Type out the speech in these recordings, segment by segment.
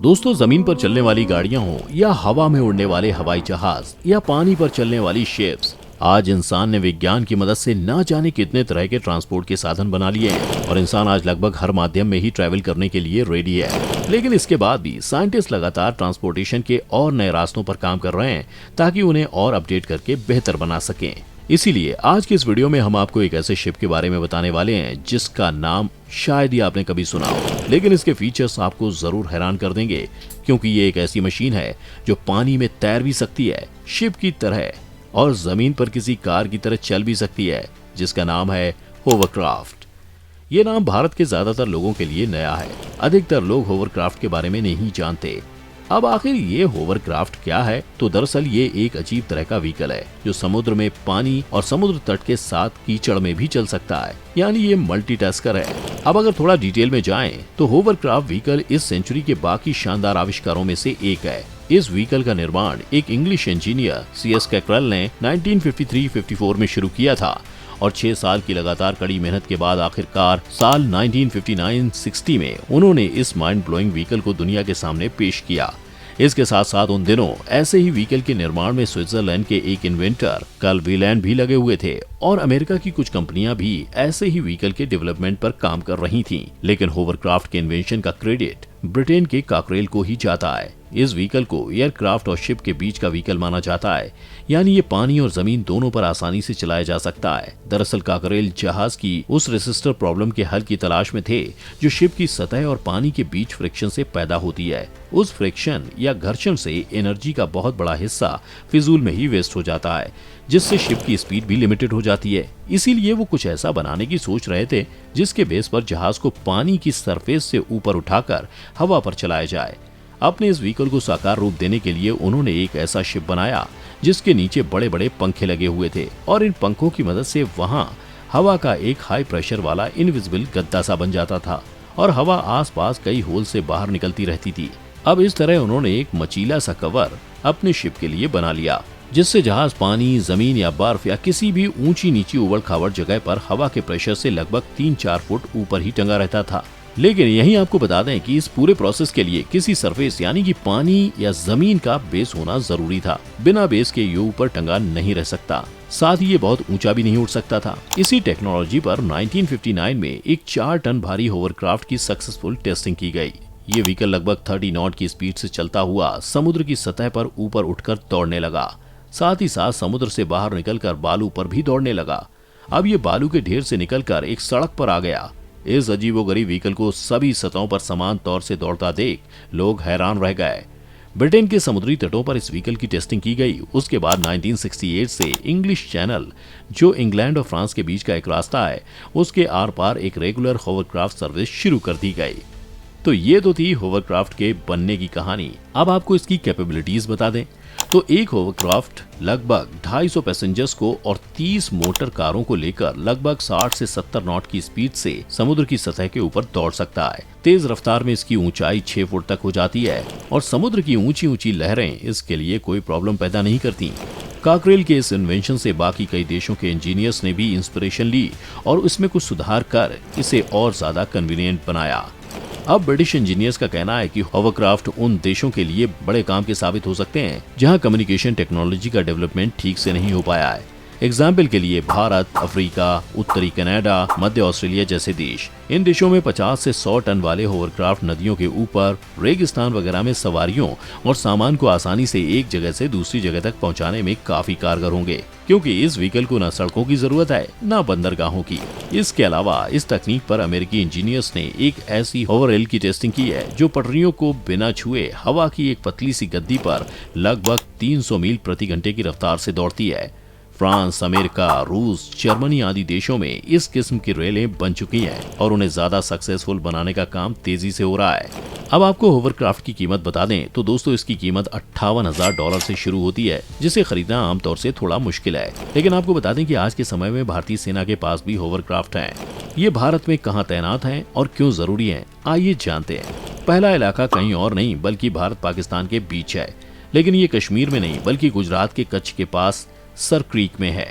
दोस्तों, जमीन पर चलने वाली गाड़ियां हो या हवा में उड़ने वाले हवाई जहाज या पानी पर चलने वाली शिप्स, आज इंसान ने विज्ञान की मदद से ना जाने कितने तरह के ट्रांसपोर्ट के साधन बना लिए हैं और इंसान आज लगभग हर माध्यम में ही ट्रैवल करने के लिए रेडी है। लेकिन इसके बाद भी साइंटिस्ट लगातार ट्रांसपोर्टेशन के और नए रास्तों पर काम कर रहे हैं ताकि उन्हें और अपडेट करके बेहतर बना सकें। इसीलिए आज की इस वीडियो में हम आपको एक ऐसे शिप के बारे में बताने वाले हैं जिसका नाम शायद ही आपने कभी सुना हो, लेकिन इसके फीचर्स आपको जरूर हैरान कर देंगे क्योंकि ये एक ऐसी मशीन है जो पानी में तैर भी सकती है, शिप की तरह, और जमीन पर किसी कार की तरह चल भी सकती है, जिसका नाम है होवरक्राफ्ट। ये नाम भारत के ज्यादातर लोगों के लिए नया है। अधिकतर लोग होवरक्राफ्ट के बारे में नहीं जानते। अब आखिर ये होवरक्राफ्ट क्या है? तो दरअसल ये एक अजीब तरह का व्हीकल है जो समुद्र में, पानी और समुद्र तट के साथ कीचड़ में भी चल सकता है, यानी ये मल्टीटास्कर है। अब अगर थोड़ा डिटेल में जाएं, तो होवरक्राफ्ट व्हीकल इस सेंचुरी के बाकी शानदार आविष्कारों में से एक है। इस व्हीकल का निर्माण एक इंग्लिश इंजीनियर CS कैक्रल ने 1953-54 में शुरू किया था और 6 साल की लगातार कड़ी मेहनत के बाद आखिरकार साल 1959-60 में उन्होंने इस माइंड ब्लोइंग व्हीकल को दुनिया के सामने पेश किया। इसके साथ साथ उन दिनों ऐसे ही व्हीकल के निर्माण में स्विट्जरलैंड के एक इन्वेंटर कार्ल वीलैंड भी लगे हुए थे और अमेरिका की कुछ कंपनियां भी ऐसे ही व्हीकल के डेवलपमेंट पर काम कर रही थीं। लेकिन होवरक्राफ्ट के इन्वेंशन का क्रेडिट ब्रिटेन के काकरेल को ही जाता है। इस व्हीकल को एयरक्राफ्ट और शिप के बीच का व्हीकल माना जाता है, यानी ये पानी और जमीन दोनों पर आसानी से चलाया जा सकता है। दरअसल काकरेल जहाज की उस रेसिस्टर प्रॉब्लम के हल की तलाश में थे जो शिप की सतह और पानी के बीच फ्रिक्शन से पैदा होती है। उस फ्रिक्शन या घर्षण से एनर्जी का बहुत बड़ा हिस्सा फिजूल में ही वेस्ट हो जाता है, जिससे शिप की स्पीड भी लिमिटेड हो जाती है। इसीलिए वो कुछ ऐसा बनाने की सोच रहे थे जिसके बेस पर जहाज को पानी की सरफेस से ऊपर उठाकर हवा पर चलाया जाए। अपने इस व्हीकल को साकार रूप देने के लिए उन्होंने एक ऐसा शिप बनाया जिसके नीचे बड़े बड़े पंखे लगे हुए थे और इन पंखों की मदद से वहां हवा का एक हाई प्रेशर वाला इनविजिबल गद्दा सा बन जाता था और हवा आसपास कई होल से बाहर निकलती रहती थी। अब इस तरह उन्होंने एक मचीला सा कवर अपने शिप के लिए बना लिया जिससे जहाज पानी, जमीन या बर्फ या किसी भी ऊंची नीची उबड़ खाबड़ जगह पर हवा के प्रेशर से लगभग 3-4 फुट ऊपर ही टंगा रहता था। लेकिन यहीं आपको बता दें कि इस पूरे प्रोसेस के लिए किसी सरफेस यानी कि पानी या जमीन का बेस होना जरूरी था। बिना बेस के ये ऊपर टंगा नहीं रह सकता, साथ ही ये बहुत ऊंचा भी नहीं उठ सकता था। इसी टेक्नोलॉजी पर 1959 में एक 4 टन भारी होवरक्राफ्ट की सक्सेसफुल टेस्टिंग की गई। ये व्हीकल लगभग 30 नॉट की स्पीड से चलता हुआ समुद्र की सतह पर ऊपर उठकर दौड़ने लगा, साथ ही साथ समुद्र से बाहर निकलकर बालू पर भी दौड़ने लगा। अब ये बालू के ढेर से निकलकर एक सड़क पर आ गया। इस अजीबोगरीब व्हीकल को सभी सतहों पर समान तौर से दौड़ता देख लोग हैरान रह गए। ब्रिटेन के समुद्री तटों पर इस व्हीकल की टेस्टिंग की गई। उसके बाद 1968 से इंग्लिश चैनल, जो इंग्लैंड और फ्रांस के बीच का एक रास्ता है, उसके आर पार एक रेगुलर होवरक्राफ्ट सर्विस शुरू कर दी गई। तो ये तो थी होवरक्राफ्ट के बनने की कहानी। अब आपको इसकी कैपेबिलिटीज बता दें तो एक होवरक्राफ्ट लगभग 250 पैसेंजर्स को और 30 मोटर कारों को लेकर लगभग 60 से 70 नॉट की स्पीड से समुद्र की सतह के ऊपर दौड़ सकता है। तेज रफ्तार में इसकी ऊंचाई 6 फुट तक हो जाती है और समुद्र की ऊंची ऊंची लहरें इसके लिए कोई प्रॉब्लम पैदा नहीं करती। काकरेल के इस इन्वेंशन से बाकी कई देशों के इंजीनियर्स ने भी इंस्पिरेशन ली और इसमें कुछ सुधार कर इसे और ज्यादा कन्वीनियंट बनाया। अब ब्रिटिश इंजीनियर्स का कहना है कि होवरक्राफ्ट उन देशों के लिए बड़े काम के साबित हो सकते हैं जहां कम्युनिकेशन टेक्नोलॉजी का डेवलपमेंट ठीक से नहीं हो पाया है। एग्जाम्पल के लिए भारत, अफ्रीका, उत्तरी कनाडा, मध्य ऑस्ट्रेलिया जैसे देश। इन देशों में 50 से 100 टन वाले होवरक्राफ्ट नदियों के ऊपर, रेगिस्तान वगैरह में सवारियों और सामान को आसानी से एक जगह से दूसरी जगह तक पहुंचाने में काफी कारगर होंगे, क्योंकि इस व्हीकल को न सड़कों की जरूरत है न बंदरगाहों की। इसके अलावा इस तकनीक पर अमेरिकी इंजीनियर्स ने एक ऐसी होवररेल की टेस्टिंग की है जो पटरियों को बिना छुए हवा की एक पतली सी गद्दी पर लगभग 300 मील प्रति घंटे की रफ्तार से दौड़ती है। फ्रांस, अमेरिका, रूस, जर्मनी आदि देशों में इस किस्म की रेलें बन चुकी हैं और उन्हें ज्यादा सक्सेसफुल बनाने का काम तेजी से हो रहा है। अब आपको होवरक्राफ्ट की कीमत बता दें तो दोस्तों इसकी कीमत $58,000 से शुरू होती है, जिसे खरीदना आमतौर से थोड़ा मुश्किल है। लेकिन आपको बता दें कि आज के समय में भारतीय सेना के पास भी होवरक्राफ्ट हैं। ये भारत में कहाँ तैनात हैं और क्यों जरूरी हैं, आइए जानते हैं। पहला इलाका कहीं और नहीं बल्कि भारत पाकिस्तान के बीच है, लेकिन ये कश्मीर में नहीं बल्कि गुजरात के कच्छ के पास सर क्रीक में है।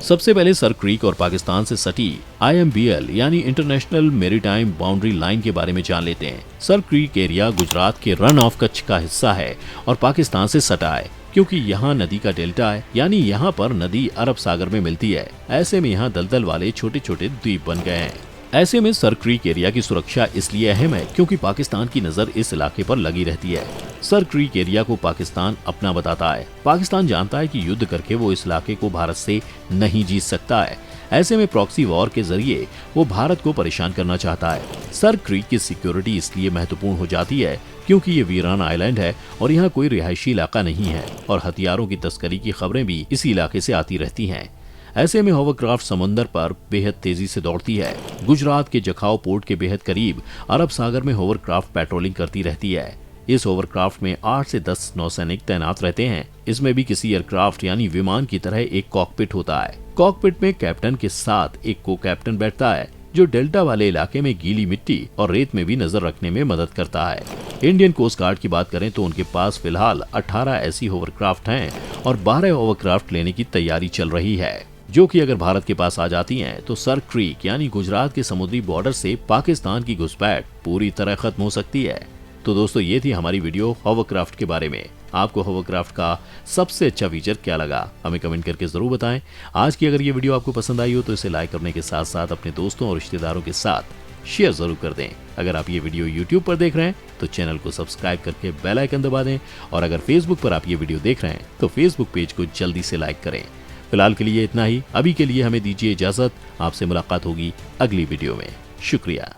सबसे पहले सर क्रीक और पाकिस्तान से सटी IMBL यानी इंटरनेशनल मैरीटाइम बाउंड्री लाइन के बारे में जान लेते हैं। सर क्रीक एरिया गुजरात के रन ऑफ कच्छ का हिस्सा है और पाकिस्तान से सटा है, क्योंकि यहाँ नदी का डेल्टा है, यानी यहाँ पर नदी अरब सागर में मिलती है। ऐसे में यहाँ दलदल वाले छोटे छोटे द्वीप बन गए हैं। ऐसे में सर क्रीक एरिया की सुरक्षा इसलिए अहम है क्योंकि पाकिस्तान की नजर इस इलाके पर लगी रहती है। सर क्रीक एरिया को पाकिस्तान अपना बताता है। पाकिस्तान जानता है कि युद्ध करके वो इस इलाके को भारत से नहीं जीत सकता है। ऐसे में प्रॉक्सी वॉर के जरिए वो भारत को परेशान करना चाहता है। सर क्रीक की सिक्योरिटी इसलिए महत्वपूर्ण हो जाती है क्योंकि ये वीरान आइलैंड है और यहाँ कोई रिहायशी इलाका नहीं है और हथियारों की तस्करी की खबरें भी इसी इलाके से आती रहती हैं। ऐसे में होवरक्राफ्ट समंदर पर बेहद तेजी से दौड़ती है। गुजरात के जखाओ पोर्ट के बेहद करीब अरब सागर में होवरक्राफ्ट पेट्रोलिंग करती रहती है। इस होवरक्राफ्ट में 8 से 10 नौसैनिक तैनात रहते हैं। इसमें भी किसी एयरक्राफ्ट यानी विमान की तरह एक कॉकपिट होता है। कॉकपिट में कैप्टन के साथ एक को कैप्टन बैठता है जो डेल्टा वाले इलाके में गीली मिट्टी और रेत में भी नजर रखने में मदद करता है। इंडियन कोस्ट गार्ड की बात करें तो उनके पास फिलहाल 18 ऐसी होवरक्राफ्ट हैं और 12 होवरक्राफ्ट लेने की तैयारी चल रही है, जो कि अगर भारत के पास आ जाती हैं तो सर क्रीक यानी गुजरात के समुद्री बॉर्डर से पाकिस्तान की घुसपैठ पूरी तरह खत्म हो सकती है। तो दोस्तों, ये थी हमारी वीडियो होवरक्राफ्ट के बारे में। आपको होवरक्राफ्ट का सबसे अच्छा फीचर क्या लगा, हमें कमेंट करके जरूर बताएं। आज की अगर ये वीडियो आपको पसंद आई हो तो इसे लाइक करने के साथ साथ अपने दोस्तों और रिश्तेदारों के साथ शेयर जरूर कर दें। अगर आप ये वीडियो YouTube पर देख रहे हैं तो चैनल को सब्सक्राइब करके बेल आइकन दबा दें और अगर Facebook पर आप ये वीडियो देख रहे हैं तो Facebook पेज को जल्दी से लाइक करें। फिलहाल के लिए इतना ही। अभी के लिए हमें दीजिए इजाजत। आपसे मुलाकात होगी अगली वीडियो में। शुक्रिया।